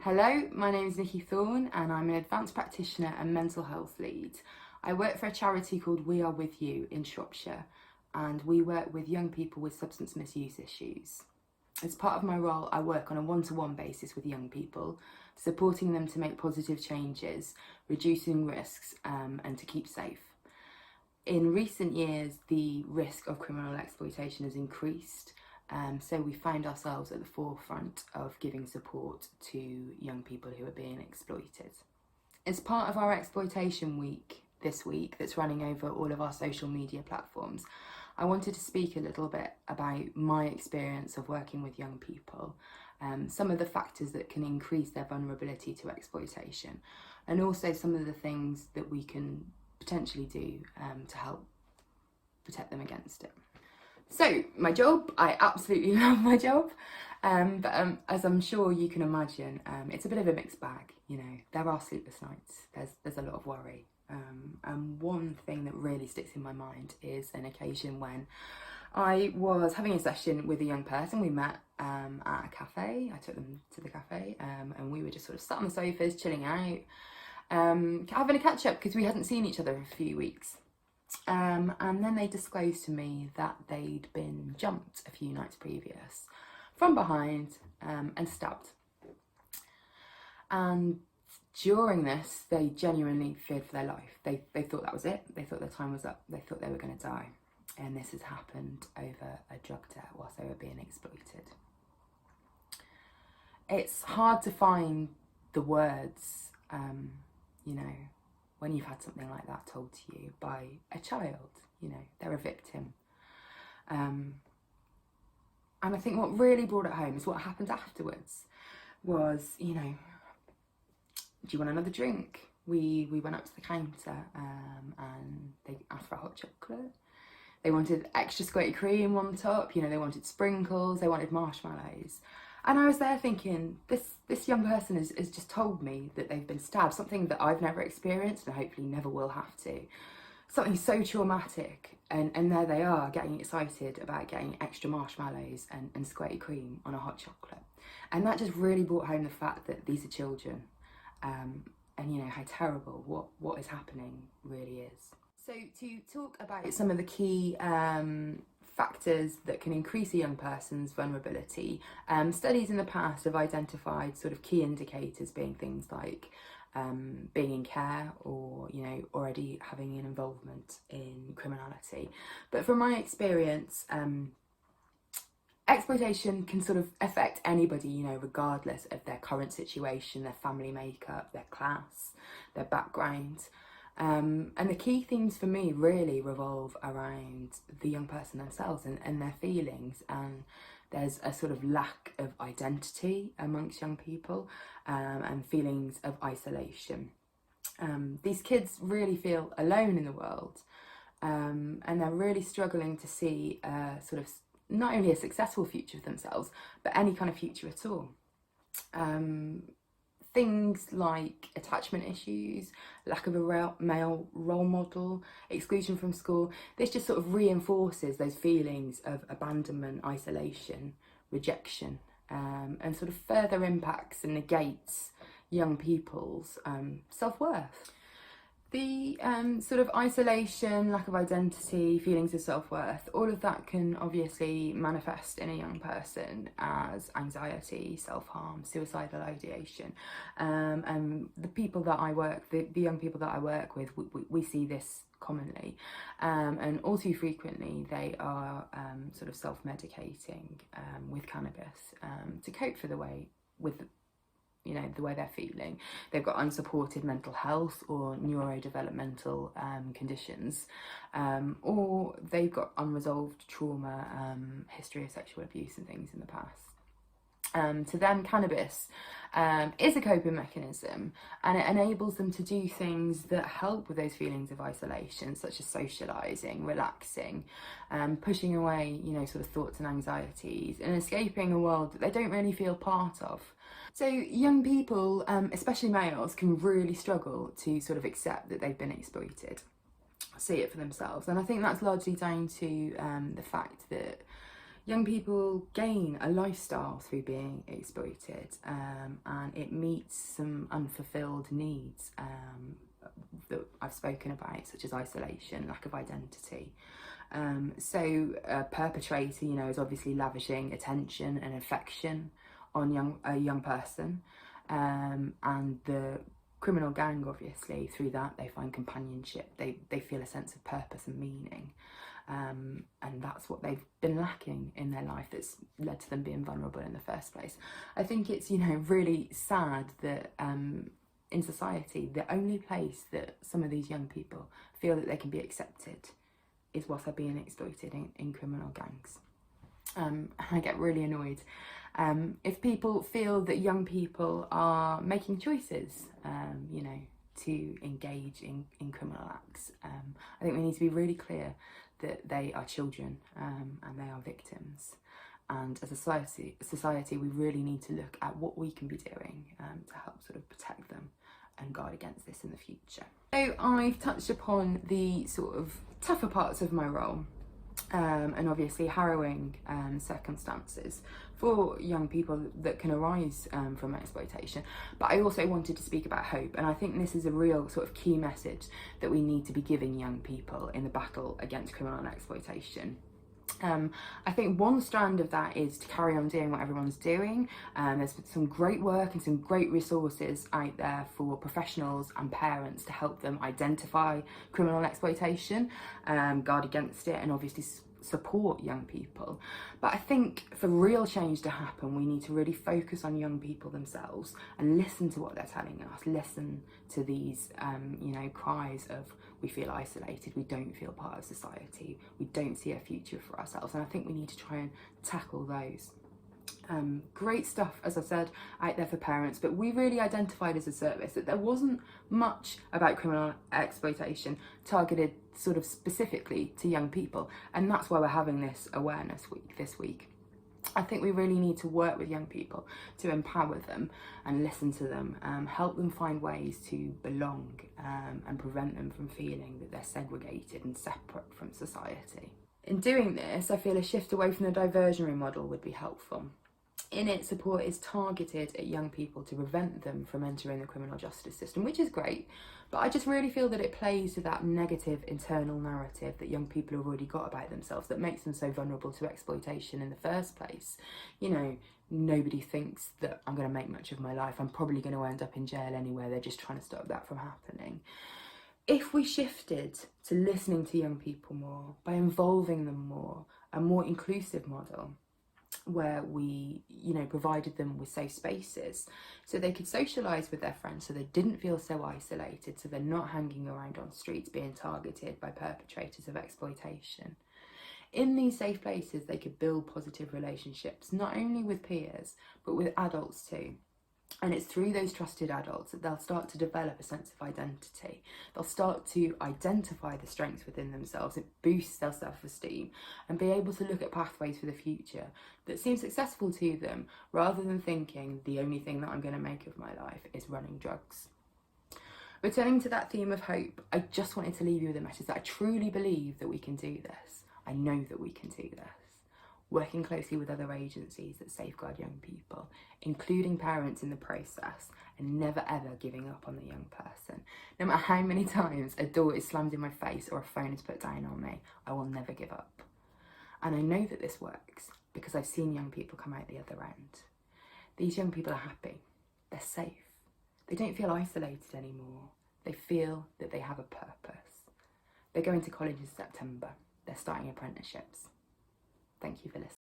Hello, my name is Nikki Thorne and I'm an advanced practitioner and mental health lead. I work for a charity called We Are With You in Shropshire, and we work with young people with substance misuse issues. As part of my role, I work on a one-to-one basis with young people, supporting them to make positive changes, reducing risks and to keep safe. In recent years, the risk of criminal exploitation has increased. So we find ourselves at the forefront of giving support to young people who are being exploited. As part of our Exploitation Week this week, that's running over all of our social media platforms, I wanted to speak a little bit about my experience of working with young people, some of the factors that can increase their vulnerability to exploitation, and also some of the things that we can potentially do to help protect them against it. So, my job, I absolutely love my job, but as I'm sure you can imagine, it's a bit of a mixed bag. You know, there are sleepless nights, there's a lot of worry, and one thing that really sticks in my mind is an occasion when I was having a session with a young person. We met at a cafe. I took them to the cafe, and we were just sort of sat on the sofas, chilling out, having a catch up because we hadn't seen each other for a few weeks. And then they disclosed to me that they'd been jumped a few nights previous from behind and stabbed. And during this, they genuinely feared for their life. They thought that was it. They thought their time was up. They thought they were going to die. And this has happened over a drug debt whilst they were being exploited. It's hard to find the words, when you've had something like that told to you by a child. They're a victim. And I think what really brought it home is what happened afterwards was, do you want another drink? We went up to the counter and they asked for a hot chocolate. They wanted extra squirty cream on top, they wanted sprinkles, they wanted marshmallows. And I was there thinking, this young person has just told me that they've been stabbed, something that I've never experienced and hopefully never will have to. Something so traumatic, and there they are getting excited about getting extra marshmallows and squirty cream on a hot chocolate. And that just really brought home the fact that these are children, and how terrible what is happening really is. So to talk about some of the key factors that can increase a young person's vulnerability, studies in the past have identified sort of key indicators being things like being in care or already having an involvement in criminality. But from my experience, exploitation can sort of affect anybody, regardless of their current situation, their family makeup, their class, their background. And the key themes for me really revolve around the young person themselves and their feelings. And there's a sort of lack of identity amongst young people, and feelings of isolation. These kids really feel alone in the world, and they're really struggling to see sort of not only a successful future for themselves, but any kind of future at all. Things like attachment issues, lack of a male role model, exclusion from school, this just sort of reinforces those feelings of abandonment, isolation, rejection, and sort of further impacts and negates young people's self-worth. The sort of isolation, lack of identity, feelings of self-worth, all of that can obviously manifest in a young person as anxiety, self-harm, suicidal ideation. And the people that I work, the young people that I work with, we see this commonly. And all too frequently, they are sort of self-medicating with cannabis to cope for the way they're feeling. They've got unsupported mental health or neurodevelopmental conditions, or they've got unresolved trauma, history of sexual abuse and things in the past. To them, cannabis is a coping mechanism, and it enables them to do things that help with those feelings of isolation, such as socialising, relaxing, pushing away, sort of thoughts and anxieties, and escaping a world that they don't really feel part of. So young people, especially males, can really struggle to sort of accept that they've been exploited, see it for themselves. And I think that's largely down to the fact that Young people gain a lifestyle through being exploited, and it meets some unfulfilled needs that I've spoken about, such as isolation, lack of identity. So a perpetrator, you know, is obviously lavishing attention and affection on a young person, and the criminal gang, obviously, through that they find companionship, they feel a sense of purpose and meaning, and that's what they've been lacking in their life that's led to them being vulnerable in the first place. I think it's, you know, really sad that in society the only place that some of these young people feel that they can be accepted is whilst they're being exploited in criminal gangs. I get really annoyed if people feel that young people are making choices, you know, to engage in criminal acts. I think we need to be really clear that they are children, and they are victims. And as a society, we really need to look at what we can be doing to help sort of protect them and guard against this in the future. So I've touched upon the sort of tougher parts of my role, and obviously harrowing circumstances for young people that can arise from exploitation. But I also wanted to speak about hope, and I think this is a real sort of key message that we need to be giving young people in the battle against criminal exploitation. I think one strand of that is to carry on doing what everyone's doing. There's some great work and some great resources out there for professionals and parents to help them identify criminal exploitation, guard against it, and obviously support young people. But I think for real change to happen, we need to really focus on young people themselves and listen to what they're telling us, listen to these you know, cries of we feel isolated, we don't feel part of society, we don't see a future for ourselves, and I think we need to try and tackle those. Great stuff, as I said, out there for parents, but we really identified as a service that there wasn't much about criminal exploitation targeted sort of specifically to young people, and that's why we're having this awareness week this week. I think we really need to work with young people to empower them and listen to them, help them find ways to belong, and prevent them from feeling that they're segregated and separate from society. In doing this, I feel a shift away from the diversionary model would be helpful. In it, support is targeted at young people to prevent them from entering the criminal justice system, which is great, but I just really feel that it plays to that negative internal narrative that young people have already got about themselves that makes them so vulnerable to exploitation in the first place. You know, nobody thinks that I'm going to make much of my life, I'm probably going to end up in jail anyway, they're just trying to stop that from happening. If we shifted to listening to young people more, by involving them more, a more inclusive model, where we, you know, provided them with safe spaces so they could socialise with their friends, so they didn't feel so isolated, so they're not hanging around on streets being targeted by perpetrators of exploitation. In these safe places, they could build positive relationships, not only with peers, but with adults too. And it's through those trusted adults that they'll start to develop a sense of identity. They'll start to identify the strengths within themselves. It boosts their self-esteem and be able to look at pathways for the future that seem successful to them, rather than thinking the only thing that I'm going to make of my life is running drugs. Returning to that theme of hope, I just wanted to leave you with a message that I truly believe that we can do this. I know that we can do this. Working closely with other agencies that safeguard young people, including parents in the process, and never ever giving up on the young person. No matter how many times a door is slammed in my face or a phone is put down on me, I will never give up. And I know that this works because I've seen young people come out the other end. These young people are happy, they're safe, they don't feel isolated anymore, they feel that they have a purpose. They're going to college in September, they're starting apprenticeships. Thank you for listening.